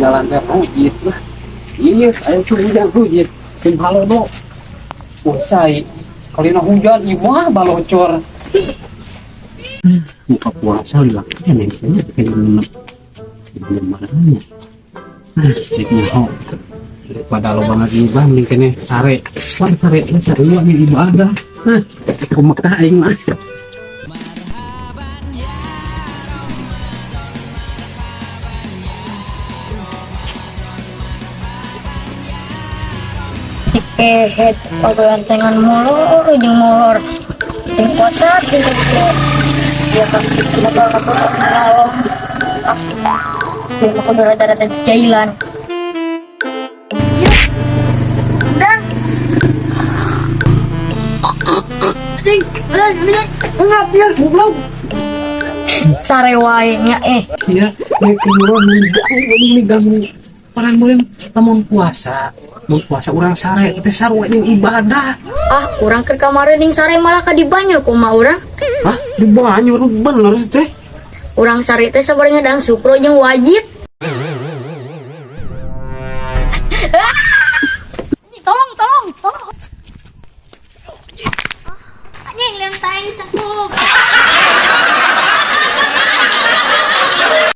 jalan teh rujit lah. Iya, ayo hujan rujit. Simpalo do. Usai. Kalau hujan imah balocor. Buka puasa dilakukan yang saja kayak gini. Belum marahnya. Sedikitnya ho. Pada lo banget ibang nih kene sare. Wan sare ini sare luar nih ibadah. Aku Mekah aing mah. Head pagalantengan molor jeung molor ting kuasa ting dia kan bakal ngalong dia bakal rada-rada jailan dan enggak dia goblok sare wae nya Iya, nek keluar nih ganggu paran mulai lamun puasa. Mun puasa urang sare teh sarua jeung ibadah. Urang ke kemarin ning sare malah ka di Banyur kumaha urang. Di Banyur bener teh. Urang sare teh sabareng ngadang sukro jeung wajib.